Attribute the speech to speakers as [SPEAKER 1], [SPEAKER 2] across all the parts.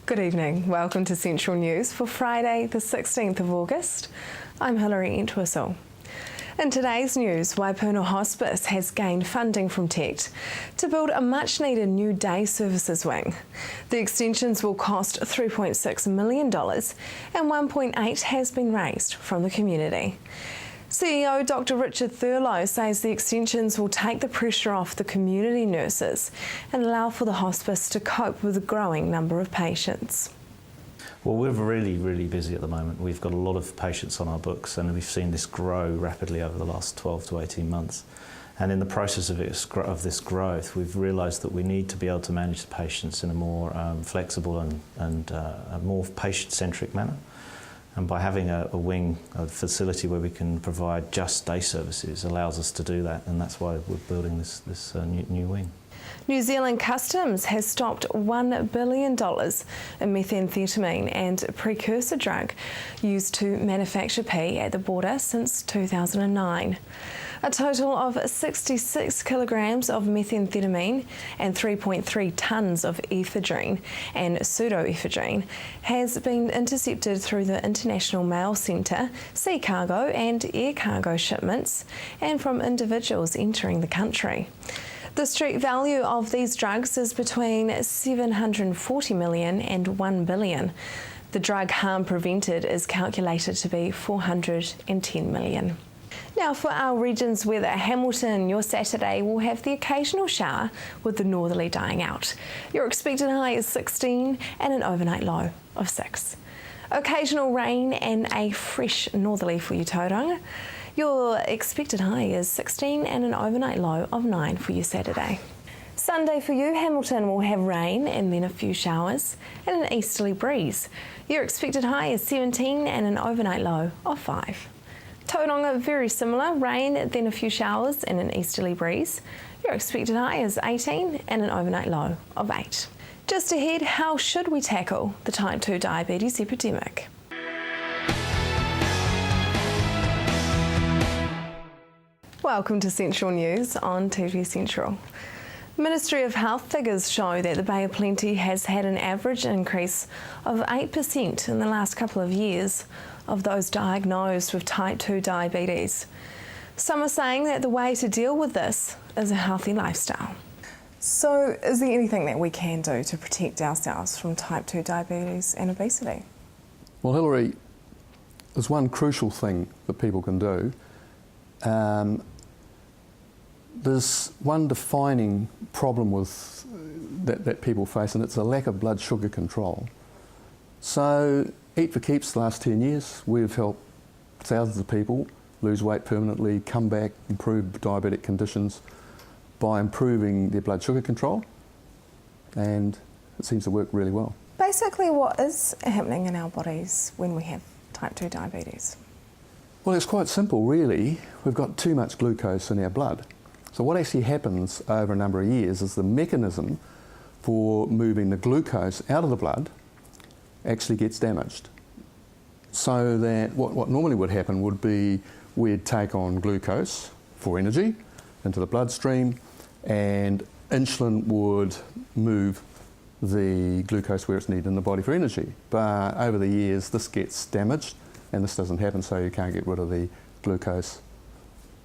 [SPEAKER 1] Good evening. Welcome to Central News for Friday, the 16th of August. I'm Hilary Entwistle. In today's news, Waipuna Hospice has gained funding from TECT to build a much-needed new day services wing. The extensions will cost $3.6 million and $1.8 million has been raised from the community. CEO Dr Richard Thurlow says the extensions will take the pressure off the community nurses and allow for the hospice to cope with the growing number of patients.
[SPEAKER 2] Well, we're really busy at the moment. We've got a lot of patients on our books and we've seen this grow rapidly over the last 12 to 18 months. And in the process of this growth, we've realised that we need to be able to manage the patients in a more flexible and a more patient-centric manner. And by having a facility where we can provide just day services allows us to do that, and that's why we're building this new wing.
[SPEAKER 1] New Zealand Customs has stopped $1 billion in methamphetamine and a precursor drug used to manufacture pea at the border since 2009. A total of 66 kilograms of methamphetamine and 3.3 tonnes of ephedrine and pseudoephedrine has been intercepted through the International Mail Centre, sea cargo and air cargo shipments, and from individuals entering the country. The street value of these drugs is between $740 million and $1 billion. The drug harm prevented is calculated to be $410 million. Now for our region's weather, Hamilton, your Saturday will have the occasional shower with the northerly dying out. Your expected high is 16 and an overnight low of 6. Occasional rain and a fresh northerly for you, Tauranga. Your expected high is 16 and an overnight low of 9 for you Saturday. Sunday for you, Hamilton will have rain and then a few showers and an easterly breeze. Your expected high is 17 and an overnight low of 5. Tauranga, very similar, rain, then a few showers and an easterly breeze. Your expected high is 18 and an overnight low of 8. Just ahead, how should we tackle the type 2 diabetes epidemic? Welcome to Central News on TV Central. Ministry of Health figures show that the Bay of Plenty has had an average increase of 8% in the last couple of years of those diagnosed with type 2 diabetes. Some are saying that the way to deal with this is a healthy lifestyle. So, is there anything that we can do to protect ourselves from type 2 diabetes and obesity?
[SPEAKER 3] Well, Hilary, there's one crucial thing that people can do. There's one defining problem with that people face, and it's a lack of blood sugar control. So, Eat for Keeps, the last 10 years, we've helped thousands of people lose weight permanently, come back, improve diabetic conditions by improving their blood sugar control, and it seems to work really well.
[SPEAKER 1] Basically, what is happening in our bodies when we have type 2 diabetes?
[SPEAKER 3] Well, it's quite simple, really. We've got too much glucose in our blood. So what actually happens over a number of years is the mechanism for moving the glucose out of the blood actually gets damaged. So that what normally would happen would be we'd take on glucose for energy into the bloodstream, and insulin would move the glucose where it's needed in the body for energy. But over the years this gets damaged and this doesn't happen, so you can't get rid of the glucose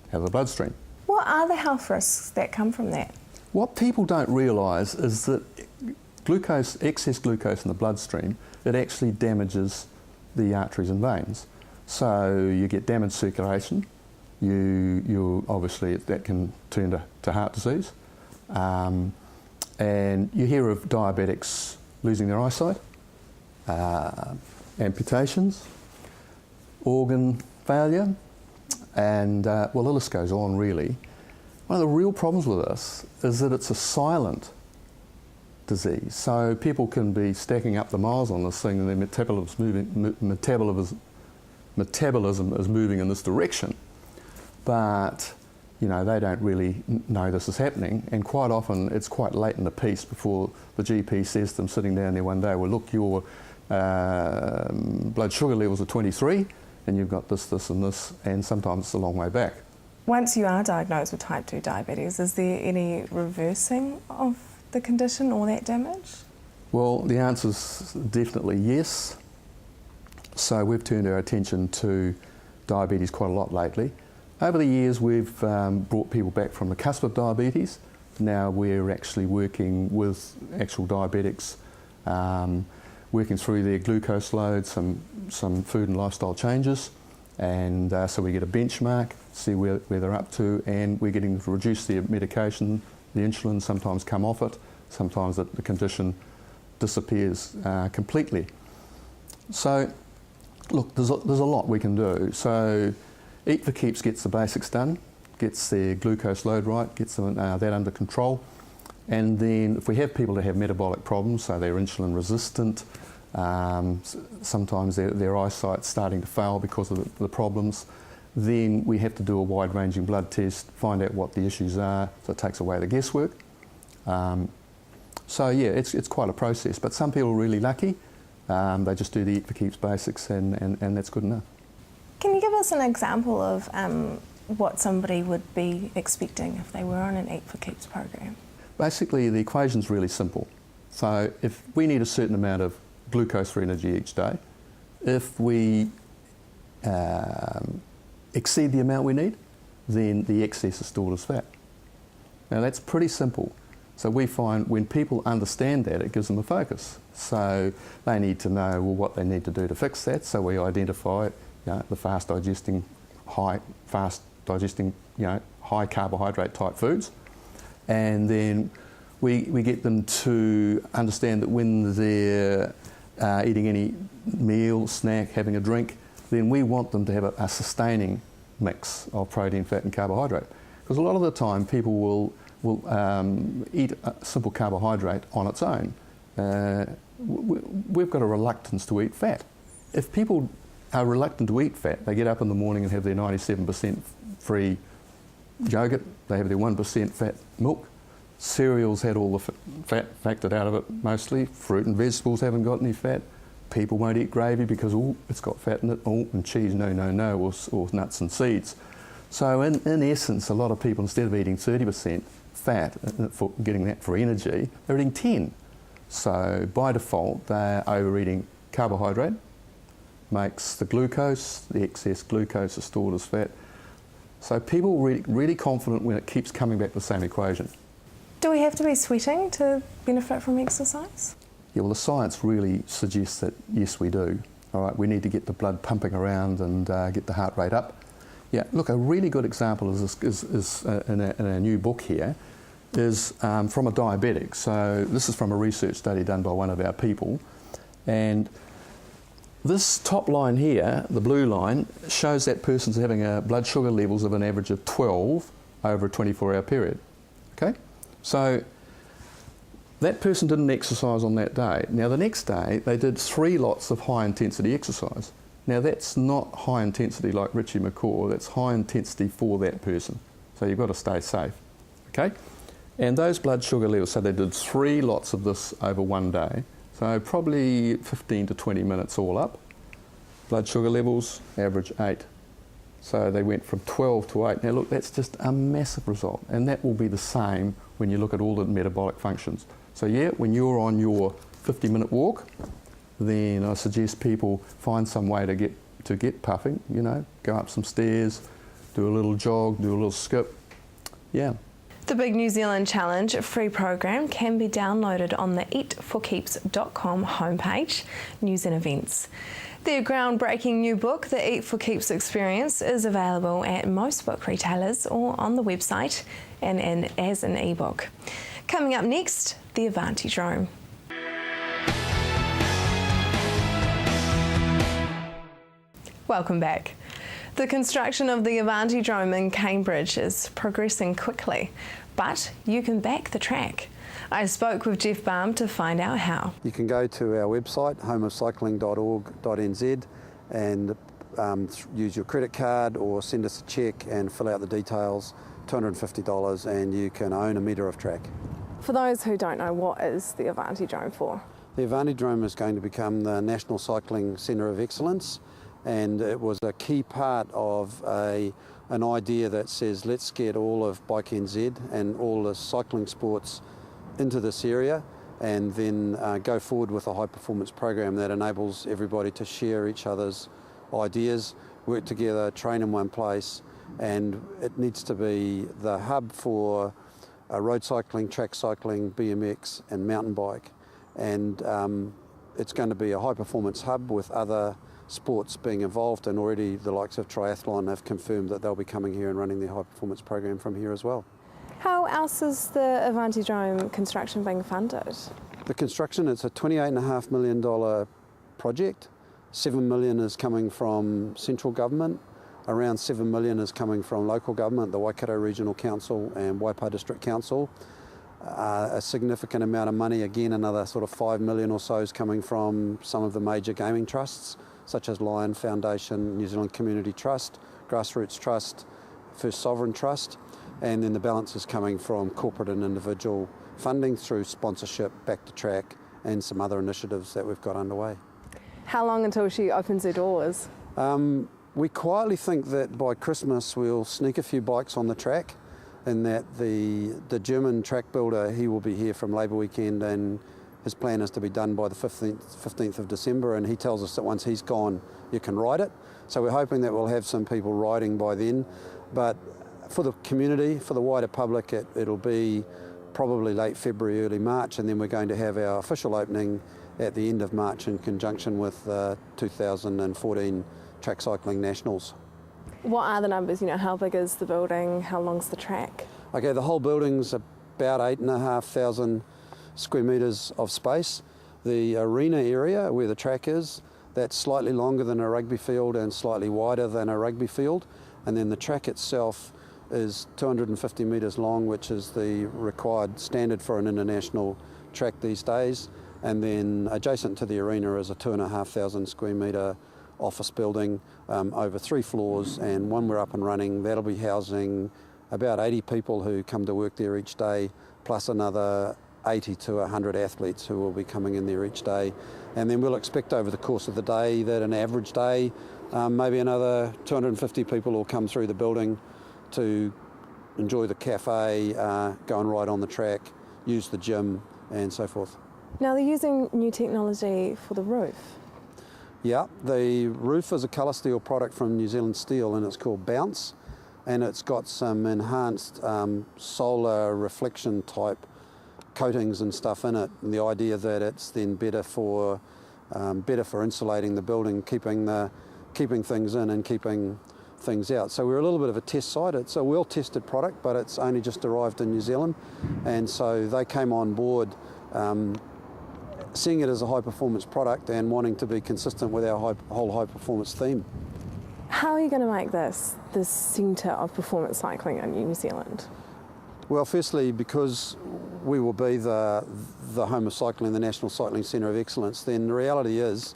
[SPEAKER 3] out of the bloodstream.
[SPEAKER 1] What are the health risks that come from that?
[SPEAKER 3] What people don't realise is that excess glucose in the bloodstream, it actually damages the arteries and veins. So you get damaged circulation, you obviously that can turn to heart disease, and you hear of diabetics losing their eyesight, amputations, organ failure, and well, the list goes on really. One of the real problems with this is that it's a silent disease. So people can be stacking up the miles on this thing and their metabolism is moving in this direction. But you know, they don't really know this is happening, and quite often it's quite late in the piece before the GP says to them sitting down there one day, well look, your blood sugar levels are 23 and you've got this, this and this, and sometimes it's a long way back.
[SPEAKER 1] Once you are diagnosed with type 2 diabetes, is there any reversing of the condition or that damage?
[SPEAKER 3] Well, the answer is definitely yes. So we've turned our attention to diabetes quite a lot lately. Over the years, we've brought people back from the cusp of diabetes. Now we're actually working with actual diabetics, working through their glucose load, some food and lifestyle changes, and so we get a benchmark, see where they're up to, and we're getting them to reduce their medication, the insulin, sometimes come off it, sometimes the condition disappears completely. So, look, there's a lot we can do. So, Eat for Keeps gets the basics done, gets their glucose load right, gets them, that under control, and then if we have people that have metabolic problems, so they're insulin resistant, sometimes their eyesight's starting to fail because of the problems, then we have to do a wide-ranging blood test, find out what the issues are, so it takes away the guesswork. So yeah, it's quite a process, but some people are really lucky. They just do the Eat for Keeps basics and that's good enough.
[SPEAKER 1] Can you give us an example of what somebody would be expecting if they were on an Eat for Keeps program?
[SPEAKER 3] Basically, the equation's really simple. So if we need a certain amount of glucose for energy each day, if we exceed the amount we need, then the excess is stored as fat. Now that's pretty simple. So we find when people understand that, it gives them a focus. So they need to know what they need to do to fix that. So we identify the fast digesting, high carbohydrate type foods, and then we get them to understand that when they're eating any meal, snack, having a drink, then we want them to have a sustaining mix of protein, fat and carbohydrate. Because a lot of the time people will eat a simple carbohydrate on its own. We've got a reluctance to eat fat. If people are reluctant to eat fat, they get up in the morning and have their 97% free yogurt, they have their 1% fat milk. Cereals had all the fat factored out of it mostly. Fruit and vegetables haven't got any fat. People won't eat gravy because it's got fat in it. And cheese, no, or nuts and seeds. So in essence, a lot of people, instead of eating 30% fat, for getting that for energy, they're eating 10. So by default, they're overeating carbohydrate, makes the glucose, the excess glucose is stored as fat. So people are really confident when it keeps coming back to the same equation.
[SPEAKER 1] Do we have to be sweating to benefit from exercise?
[SPEAKER 3] Yeah, well, the science really suggests that yes, we do. All right, we need to get the blood pumping around and get the heart rate up. Yeah, look, a really good example is in our new book here is from a diabetic. So this is from a research study done by one of our people, and this top line here, the blue line, shows that person's having blood sugar levels of an average of 12 over a 24-hour period. Okay, so that person didn't exercise on that day. Now the next day they did 3 lots of high intensity exercise. Now that's not high intensity like Richie McCaw, that's high intensity for that person. So you've got to stay safe, okay? And those blood sugar levels, so they did 3 lots of this over one day, so probably 15 to 20 minutes all up. Blood sugar levels, average 8. So they went from 12 to 8. Now look, that's just a massive result, and that will be the same when you look at all the metabolic functions. So yeah, when you're on your 50-minute walk, then I suggest people find some way to get puffing, go up some stairs, do a little jog, do a little skip, yeah.
[SPEAKER 1] The Big New Zealand Challenge free program can be downloaded on the eatforkeeps.com homepage, News and Events. Their groundbreaking new book, The Eat for Keeps Experience, is available at most book retailers or on the website and as an ebook. Coming up next, the Avanti drone. Welcome back. The construction of the Avanti drone in Cambridge is progressing quickly, but you can back the track. I spoke with Jeff Baum to find out how.
[SPEAKER 4] You can go to our website, homeofcycling.org.nz, and use your credit card or send us a cheque and fill out the details, $250, and you can own a metre of track.
[SPEAKER 1] For those who don't know, what is the Avanti drone for?
[SPEAKER 4] The Avanti drone is going to become the National Cycling Centre of Excellence, and it was a key part of an idea that says let's get all of Bike NZ and all the cycling sports into this area and then go forward with a high performance program that enables everybody to share each other's ideas, work together, train in one place, and it needs to be the hub for road cycling, track cycling, BMX and mountain bike. And it's going to be a high performance hub with other sports being involved, and already the likes of triathlon have confirmed that they'll be coming here and running their high performance program from here as well.
[SPEAKER 1] How else is the Avantidrome construction being funded?
[SPEAKER 4] The construction, it's a $28.5 million project. $7 million is coming from central government. Around $7 million is coming from local government, the Waikato Regional Council and Waipa District Council. A significant amount of money, again another sort of $5 million or so, is coming from some of the major gaming trusts, such as Lion Foundation, New Zealand Community Trust, Grassroots Trust, First Sovereign Trust, and then the balance is coming from corporate and individual funding through sponsorship, Back to Track, and some other initiatives that we've got underway.
[SPEAKER 1] How long until she opens her doors?
[SPEAKER 4] We quietly think that by Christmas we'll sneak a few bikes on the track, and that the German track builder, he will be here from Labour Weekend, and his plan is to be done by the 15th of December, and he tells us that once he's gone you can ride it. So we're hoping that we'll have some people riding by then, but for the community, for the wider public, it'll be probably late February, early March, and then we're going to have our official opening at the end of March in conjunction with 2014 Track Cycling Nationals.
[SPEAKER 1] What are the numbers? You know, how big is the building? How long's the track?
[SPEAKER 4] Okay, the whole building's about 8,500 square metres of space. The arena area where the track is, that's slightly longer than a rugby field and slightly wider than a rugby field. And then the track itself is 250 metres long, which is the required standard for an international track these days. And then adjacent to the arena is a 2,500 square metre office building over 3 floors, and when we're up and running, that'll be housing about 80 people who come to work there each day, plus another 80 to 100 athletes who will be coming in there each day. And then we'll expect over the course of the day that an average day, maybe another 250 people will come through the building to enjoy the cafe, go and ride on the track, use the gym and so forth.
[SPEAKER 1] Now they're using new technology for the roof.
[SPEAKER 4] Yeah, the roof is a colour steel product from New Zealand Steel, and it's called Bounce, and it's got some enhanced solar reflection type coatings and stuff in it, and the idea that it's then better for insulating the building, keeping things in and keeping things out. So we're a little bit of a test site. It's a well-tested product, but it's only just arrived in New Zealand, and so they came on board seeing it as a high-performance product and wanting to be consistent with our whole high-performance theme.
[SPEAKER 1] How are you going to make this the centre of performance cycling in New Zealand?
[SPEAKER 4] Well, firstly, because we will be the home of cycling, the National Cycling Centre of Excellence, then the reality is,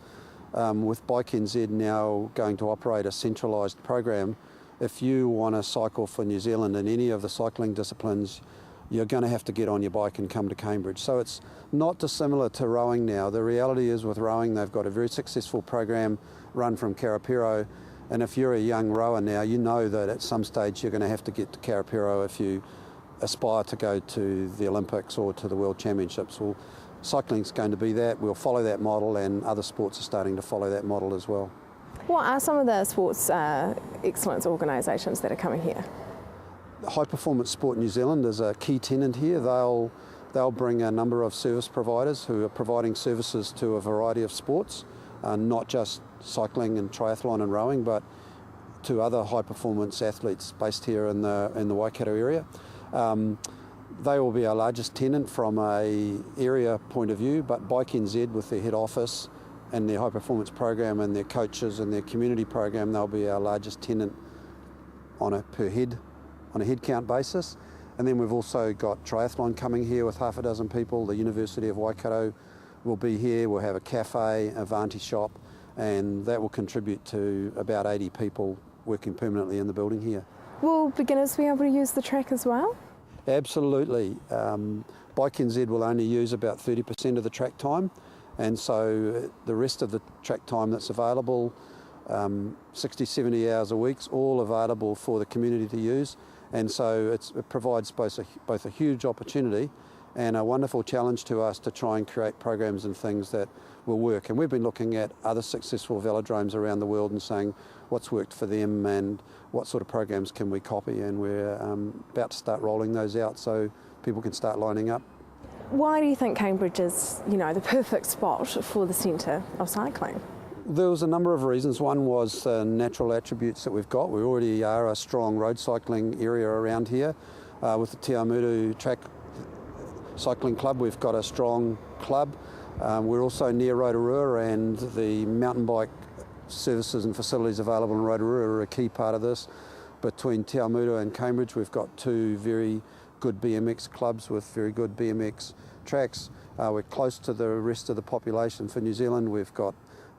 [SPEAKER 4] with Bike NZ now going to operate a centralised program, if you want to cycle for New Zealand in any of the cycling disciplines, you're going to have to get on your bike and come to Cambridge. So it's not dissimilar to rowing now. The reality is with rowing, they've got a very successful program run from Karapiro, and if you're a young rower now, you know that at some stage you're going to have to get to Karapiro if you aspire to go to the Olympics or to the World Championships. Well, cycling's going to be that. We'll follow that model, and other sports are starting to follow that model as well.
[SPEAKER 1] What are some of the sports excellence organisations that are coming here?
[SPEAKER 4] High Performance Sport New Zealand is a key tenant here. They'll bring a number of service providers who are providing services to a variety of sports, not just cycling and triathlon and rowing, but to other high performance athletes based here in the Waikato area. They will be our largest tenant from a area point of view, but Bike NZ with their head office and their high performance program and their coaches and their community program, they'll be our largest tenant on a head count basis. And then we've also got triathlon coming here with half a dozen people. The University of Waikato will be here. We'll have a cafe, a Vanti shop, and that will contribute to about 80 people working permanently in the building here.
[SPEAKER 1] Will beginners be able to use the track as well?
[SPEAKER 4] Absolutely. Bike NZ will only use about 30% of the track time, and so the rest of the track time that's available, 60, 70 hours a week, is all available for the community to use. And so it provides both a huge opportunity and a wonderful challenge to us to try and create programs and things that will work. And we've been looking at other successful velodromes around the world and saying what's worked for them and what sort of programs can we copy, and we're about to start rolling those out so people can start lining up.
[SPEAKER 1] Why do you think Cambridge is, the perfect spot for the centre of cycling?
[SPEAKER 4] There was a number of reasons. One was natural attributes that we've got. We already are a strong road cycling area around here. With the Te Awamutu Track Cycling Club, we've got a strong club. We're also near Rotorua, and the mountain bike services and facilities available in Rotorua are a key part of this. Between Te Awamutu and Cambridge, we've got two very good BMX clubs with very good BMX tracks. We're close to the rest of the population for New Zealand. We've got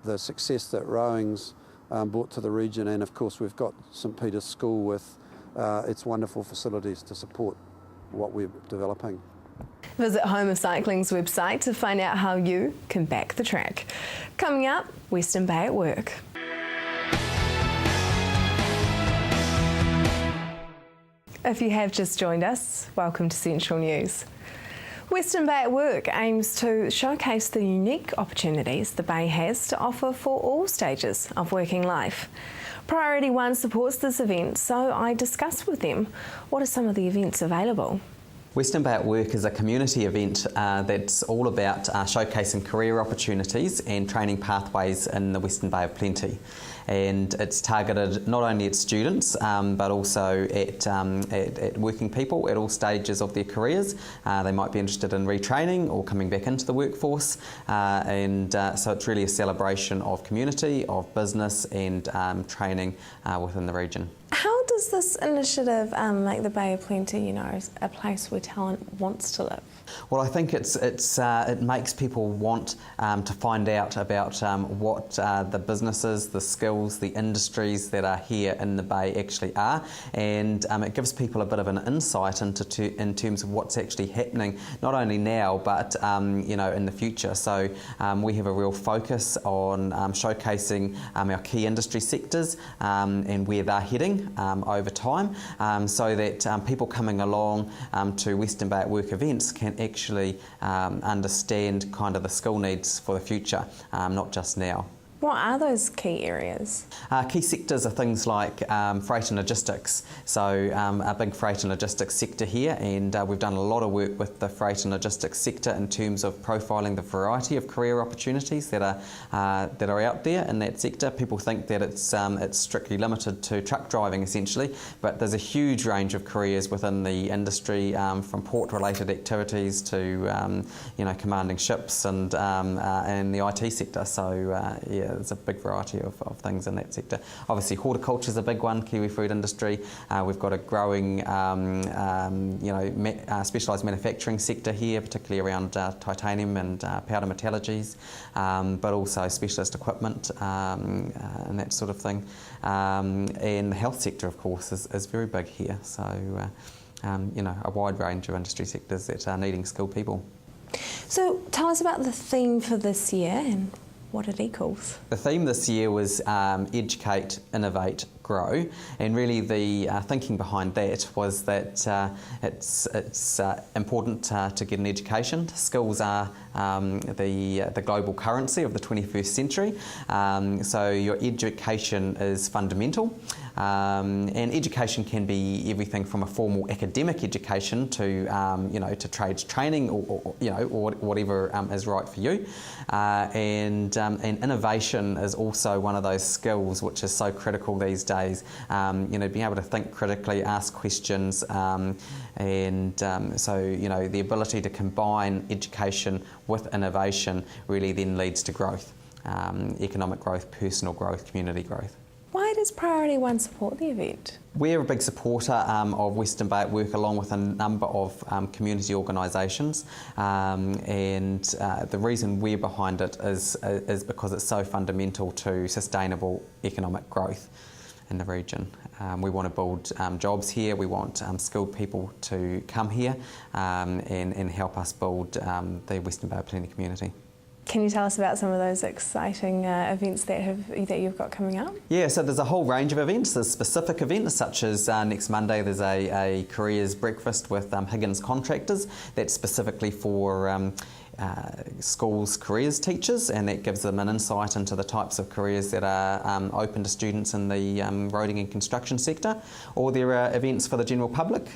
[SPEAKER 4] the success that rowing's brought to the region, and of course we've got St Peter's School with its wonderful facilities to support what we're developing.
[SPEAKER 1] Visit Home of Cycling's website to find out how you can back the track. Coming up, Western Bay at Work. If you have just joined us, welcome to Central News. Western Bay at Work aims to showcase the unique opportunities the Bay has to offer for all stages of working life. Priority One supports this event, so I discussed with them what are some of the events available.
[SPEAKER 5] Western Bay at Work is a community event that's all about showcasing career opportunities and training pathways in the Western Bay of Plenty. And it's targeted not only at students but also at working people at all stages of their careers. They might be interested in retraining or coming back into the workforce, so it's really a celebration of community, of business and training within the region.
[SPEAKER 1] How does this initiative make the Bay of Plenty, a place where talent wants to live?
[SPEAKER 5] Well, I think it makes people want to find out about what the businesses, the skills, the industries that are here in the Bay actually are, and it gives people a bit of an insight in terms of what's actually happening, not only now but in the future. So we have a real focus on showcasing our key industry sectors and where they're heading over time, so that people coming along to Western Bay at Work events can actually understand kind of the skill needs for the future, not just now.
[SPEAKER 1] What are those key areas?
[SPEAKER 5] Key sectors are things like freight and logistics. So a big freight and logistics sector here, and we've done a lot of work with the freight and logistics sector in terms of profiling the variety of career opportunities that are out there in that sector. People think that it's strictly limited to truck driving essentially, but there's a huge range of careers within the industry, from port-related activities to commanding ships and the IT sector. So there's a big variety of things in that sector. Obviously, horticulture is a big one, kiwi fruit industry. We've got a growing, specialised manufacturing sector here, particularly around titanium and powder metallurgies, but also specialist equipment and that sort of thing. And the health sector, of course, is very big here. So, a wide range of industry sectors that are needing skilled people.
[SPEAKER 1] So, tell us about the theme for this year and what it equals. The
[SPEAKER 5] theme this year was Educate, Innovate, Grow, and really the thinking behind that was that it's important to get an education. Skills are the global currency of the 21st century, so your education is fundamental. And education can be everything from a formal academic education to to trades training or whatever is right for you. And innovation is also one of those skills which is so critical these days. Being able to think critically, ask questions, so the ability to combine education with innovation really then leads to growth, economic growth, personal growth, community growth.
[SPEAKER 1] Why does Priority One support the event?
[SPEAKER 5] We're a big supporter of Western Bay at Work, along with a number of community organisations, and the reason we're behind it is because it's so fundamental to sustainable economic growth in the region. We want to build jobs here, we want skilled people to come here and help us build the Western Bay of Plenty community.
[SPEAKER 1] Can you tell us about some of those exciting events that you've got coming up?
[SPEAKER 5] Yeah, so there's a whole range of events. There's specific events such as next Monday there's a careers breakfast with Higgins Contractors that's specifically for schools careers teachers, and that gives them an insight into the types of careers that are open to students in the roading and construction sector. Or there are events for the general public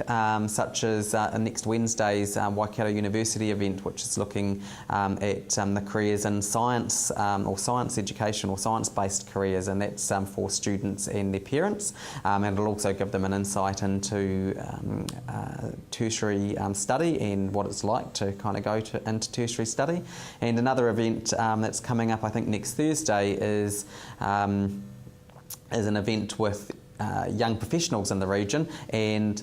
[SPEAKER 5] such as next Wednesday's Waikato University event, which is looking at the careers in science or science education or science-based careers, and that's for students and their parents, and it'll also give them an insight into tertiary study and what it's like to kind of go into tertiary study. And another event that's coming up, I think next Thursday, is an event with young professionals in the region and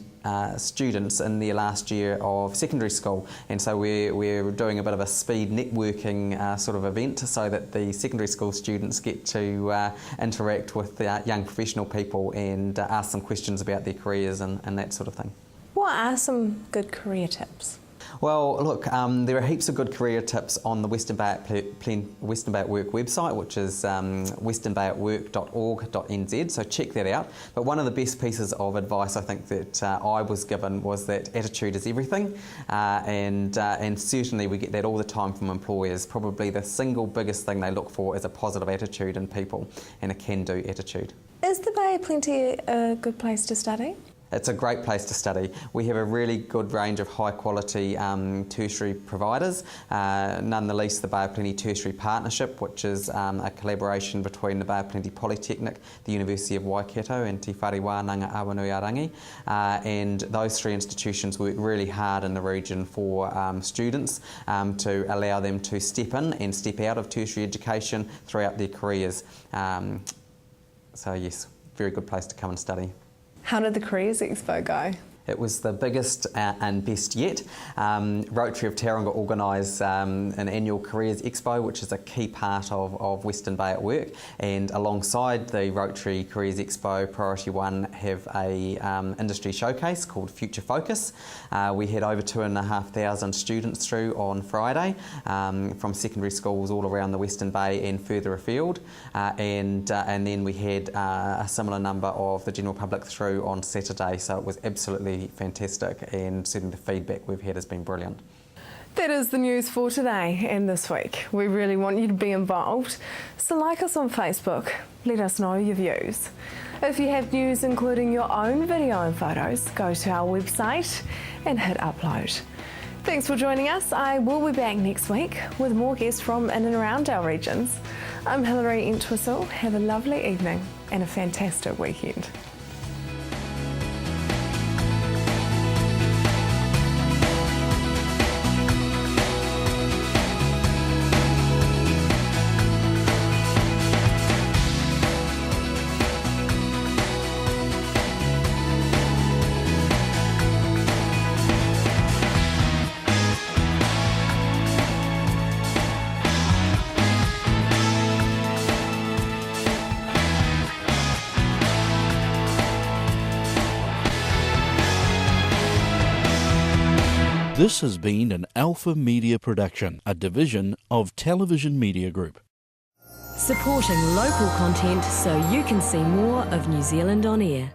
[SPEAKER 5] students in their last year of secondary school, and so we're doing a bit of a speed networking sort of event so that the secondary school students get to interact with the young professional people and ask them questions about their careers and that sort of thing.
[SPEAKER 1] What are some good career tips?
[SPEAKER 5] Well, look, there are heaps of good career tips on the Western Bay at Work website, which is westernbayatwork.org.nz, so check that out. But one of the best pieces of advice I think that I was given was that attitude is everything, and certainly we get that all the time from employers. Probably the single biggest thing they look for is a positive attitude in people and a can-do attitude.
[SPEAKER 1] Is the Bay of Plenty a good place to study?
[SPEAKER 5] It's a great place to study. We have a really good range of high quality tertiary providers, none the least the Bay of Plenty Tertiary Partnership, which is a collaboration between the Bay of Plenty Polytechnic, the University of Waikato and Te Whare Wānanga Awanuiarangi, and those three institutions work really hard in the region for students to allow them to step in and step out of tertiary education throughout their careers. So yes, very good place to come and study.
[SPEAKER 1] How did the Careers Expo go?
[SPEAKER 5] It was the biggest and best yet. Rotary of Tauranga organise an annual Careers Expo, which is a key part of Western Bay at Work, and alongside the Rotary Careers Expo, Priority One have a industry showcase called Future Focus. We had over 2,500 students through on Friday from secondary schools all around the Western Bay and further afield, and then we had a similar number of the general public through on Saturday, so it was absolutely fantastic, and certainly the feedback we've had has been brilliant.
[SPEAKER 1] That is the news for today and this week. We really want you to be involved, so like us on Facebook, let us know your views. If you have news including your own video and photos, go to our website and hit upload. Thanks for joining us. I will be back next week with more guests from in and around our regions. I'm Hilary Entwistle. Have a lovely evening and a fantastic weekend.
[SPEAKER 6] This has been an Alpha Media production, a division of Television Media Group.
[SPEAKER 7] Supporting local content so you can see more of New Zealand on air.